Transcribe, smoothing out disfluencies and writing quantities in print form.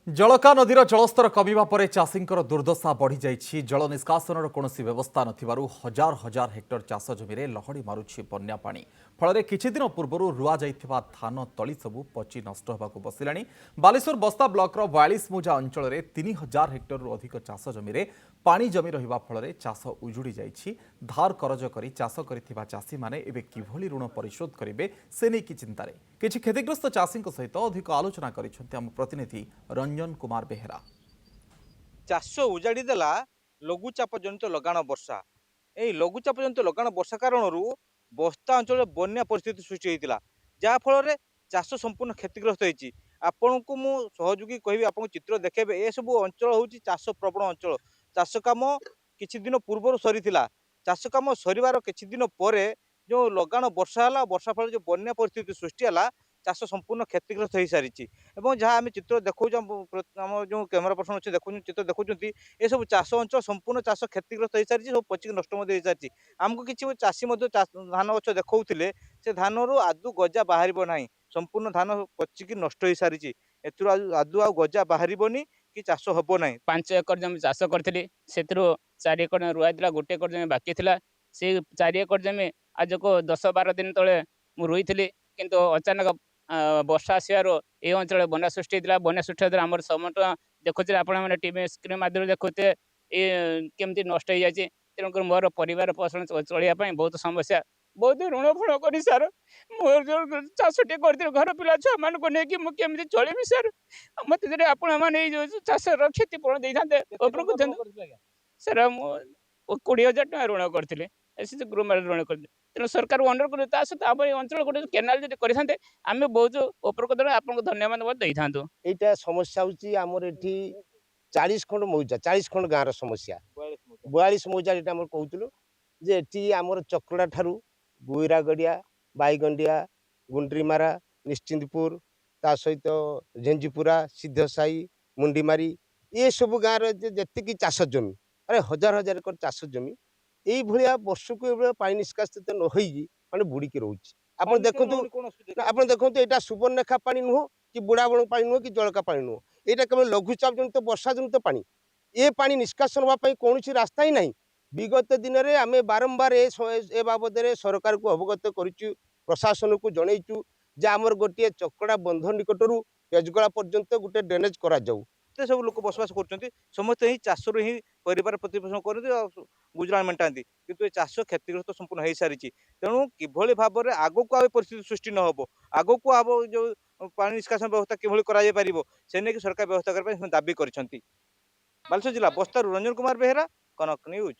जलका नदीर जलस्तर कमिबा परे चाषींकर दुर्दशा बढ़ी जाइछि। जल निष्कासनर कौनसी व्यवस्था नथिबारु हजार हजार हेक्टर चाष जमीरे लहड़ी मारुछि बन्या पानी। फल किछि दिन पूर्व रुआ जाइथिबा धान तली सबु पची नष्ट होबाकु बसिलाणी। बालेश्वर बस्ता ब्लॉकर 42 मुजा अंचल 3000 हेक्टर अधिक चाष जमीरे पानी जमी रहिबा फल चाष उजुड़ी जाइछि। धार करज करी चाष करिथिबा चाषी माने एबे किभली ऋण परिशोध करिवे से नै कि चिंतारे। किछि क्षतिग्रस्त चाषींक सहित अधिक आलोचना करिसेंति आम प्रतिनिधि रंजन कुमार बेहेरा। चाष उजाड़ी देला लघुचाप जनित लगाण वर्षा। यही लघुचाप जनित लगाण वर्षा कारण बस्ता अंचल बन्या परिस्थिति सृष्टि होता जहाँफल चाष संपूर्ण क्षतिग्रस्त होती। आपण को मु सहयोगी कहि आप चित्र देखेबे ए सब अंचल हूँ चाष प्रवण अंचल। चाष कम किछि दिन पूर्व सरी चाष कम सर किछि दिन पर जो लगाण वर्षा है वर्षा फल जो बन्या परिस्थिति सृष्टि है चाष संपूर्ण क्षतिग्रस्त हो सारी। जहाँ आम चित्र देखो आम जो कैमेरा पर्सन अच्छे देखो चित्र देखुं ये सब चाष अंचल संपूर्ण चाष क्षतिग्रस्त हो सारी सब पचिक नष्ट हो सारी। आमको किसी चाषी धान गच देखते से धान रु आदु गजा बाहर ना संपूर्ण धान पचिक नष्ट हो सारी। आदु आ गजा बाहर कि चाष हम ना। 5 एकर जमी चाष करी से 4 एकर रुआ था गोटे एकर जमी बाकी था से 4 एकर जमी आज को 10-12 दिन तले मुझे रुई थी किंतु अचानक वर्षा आसवर ये अंचल बना सृष्टि होता। बना सृष्टि होता आम समस्त देखुचे आपने टीवी स्क्रीन माध्यम देखुते ये केमती नष्ट हो जाए। तेणुक मोर परिवार पोषण चलने बहुत समस्या बहुत ऋण फुण कर सार मोर जो चाषटे कर घर पिला छुआ मान नहीं मुझे चलि सार मत आपण मैंने चाषर क्षतिपूरण दे था सर 20,000 टका ऋण करते गृह ऋण करते तेणु सरकार अंडर कर सहित आम अंचल गोटे केनाल जब करें आम बहुत उपकृत आपको धन्यवाद दे था। এইটা সমস্যা হচ্ছে আমার এটি 40 খন্ড মৌজা 40 খন্ড গাঁর সমস্যা 42 মৌজা যেটা আমরা কହୁଥିଲୁ যে এটি আমার চক্রড়া ঠারু গুইরাগড়িয়া বাইগন্ডিয়া গুন্ড্রিমারা নিশ্ଚିন্তপুর তা সহিত ঝেঞ্জিপুরা সিদ্ধসাई মুন্ডিমারি ଏ ସବୁ ଗାଁର ଯେତିକି ଚାଷ ଜମି ଆରେ ହଜାର ହଜାର ଏକର ଚାଷ ଜମି এইভଳିଆ ବର୍ଷକୁ ଏଭଳିଆ ପାଣି ନିଷ୍କାସିତ ନ ହେଇକି ମାନେ ବୁଡ଼ିକି ରହୁଛି। ଆପଣ ଦେଖନ୍ତୁ ଏଇଟା ସୁବର୍ଣ୍ଣରେଖା ପାଣି ନୁହଁ कि बुढ़ाबण पानी नुह कि जलका पानी नुह यहाँ केवल लघुचाप जनित वर्षा जनित पानी ये पानी निष्कासन होगापी कौन रास्ता ही ना। विगत दिन में आम बारंबार ए बाबद सरकार को अवगत करूँ प्रशासन को जनईचु जे आमर गोटे चकड़ा बंध निकटर तेजगला पर्यंत गोटे ड्रेनेज करा जाऊ। सब लोक बसवास कर समस्त ही चाषर ही परिवार प्रतिपोषण कर गुजराण मेटा किंतु चाष क्षतिग्रस्त संपूर्ण हो सारी। तेणु किभली भाव में आगक आ परिस्थिति सृष्टि न हो आगक आ जो पानी निष्कासन व्यवस्था किभली से नहीं सरकार व्यवस्था करने दाबी कर। बालेश्वर जिला बस्तारू रंजन कुमार बेहेरा, कनक न्यूज।